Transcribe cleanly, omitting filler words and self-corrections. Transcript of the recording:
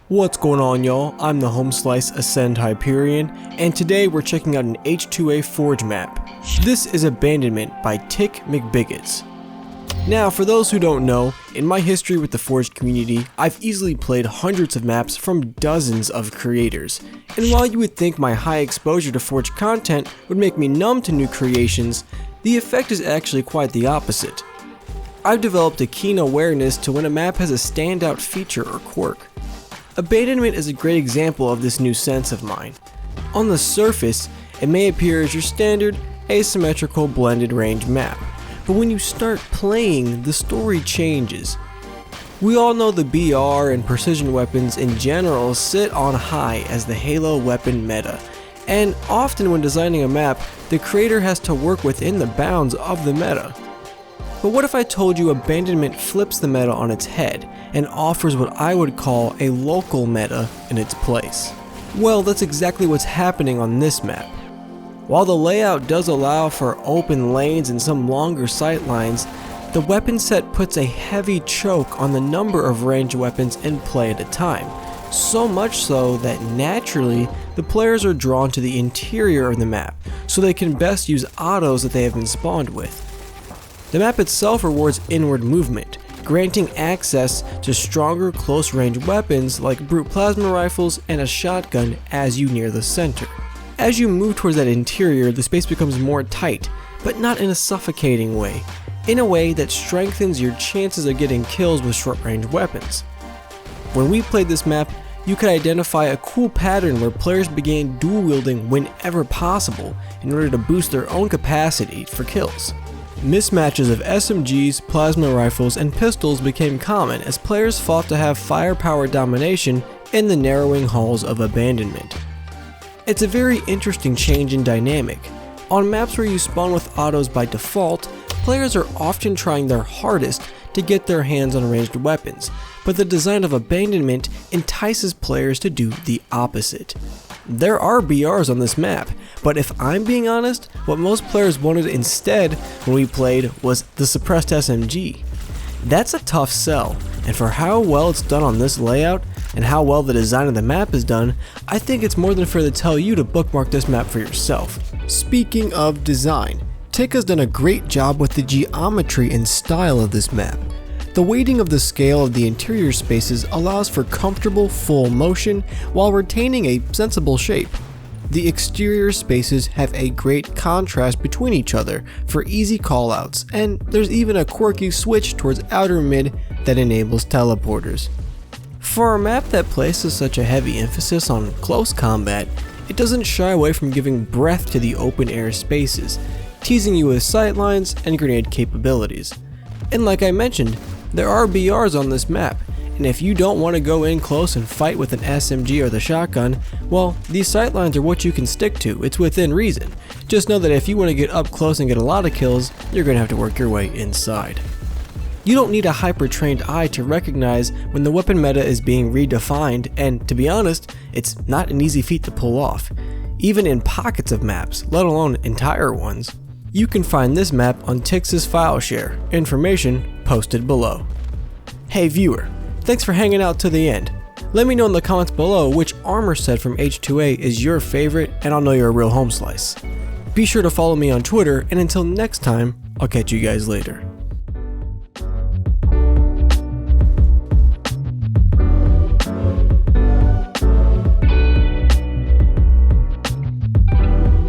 What's going on, y'all? I'm the Home Slice Ascend Hyperion, and today we're checking out an H2A Forge map. This is Abandonment by Tics Mcbigits. Now, for those who don't know, in my history with the Forge community, I've easily played hundreds of maps from dozens of creators. And while you would think my high exposure to Forge content would make me numb to new creations, the effect is actually quite the opposite. I've developed a keen awareness to when a map has a standout feature or quirk. Abandonment is a great example of this new sense of mine. On the surface, it may appear as your standard, asymmetrical blended range map, but when you start playing, the story changes. We all know the BR and precision weapons in general sit on high as the Halo weapon meta, and often when designing a map, the creator has to work within the bounds of the meta. But what if I told you Abandonment flips the meta on its head and offers what I would call a local meta in its place? Well, that's exactly what's happening on this map. While the layout does allow for open lanes and some longer sight lines, the weapon set puts a heavy choke on the number of ranged weapons in play at a time, so much so that naturally the players are drawn to the interior of the map so they can best use autos that they have been spawned with. The map itself rewards inward movement, granting access to stronger close-range weapons like brute plasma rifles and a shotgun as you near the center. As you move towards that interior, the space becomes more tight, but not in a suffocating way, in a way that strengthens your chances of getting kills with short-range weapons. When we played this map, you could identify a cool pattern where players began dual-wielding whenever possible in order to boost their own capacity for kills. Mismatches of SMGs, plasma rifles, and pistols became common as players fought to have firepower domination in the narrowing halls of Abandonment. It's a very interesting change in dynamic. On maps where you spawn with autos by default, players are often trying their hardest to get their hands on ranged weapons, but the design of Abandonment entices players to do the opposite. There are BRs on this map, but if I'm being honest, what most players wanted instead when we played was the suppressed SMG. That's a tough sell, and for how well it's done on this layout, and how well the design of the map is done, I think it's more than fair to tell you to bookmark this map for yourself. Speaking of design, Tics has done a great job with the geometry and style of this map. The weighting of the scale of the interior spaces allows for comfortable full motion while retaining a sensible shape. The exterior spaces have a great contrast between each other for easy callouts, and there's even a quirky switch towards outer mid that enables teleporters. For a map that places such a heavy emphasis on close combat, it doesn't shy away from giving breadth to the open air spaces, teasing you with sightlines and grenade capabilities. And like I mentioned, there are BRs on this map, and if you don't want to go in close and fight with an SMG or the shotgun, well, these sightlines are what you can stick to. It's within reason. Just know that if you want to get up close and get a lot of kills, you're going to have to work your way inside. You don't need a hyper-trained eye to recognize when the weapon meta is being redefined, and to be honest, it's not an easy feat to pull off, even in pockets of maps, let alone entire ones. You can find this map on Tics' file share, information posted below. Hey viewer, thanks for hanging out to the end. Let me know in the comments below which armor set from H2A is your favorite, and I'll know you're a real home slice. Be sure to follow me on Twitter, and until next time, I'll catch you guys later.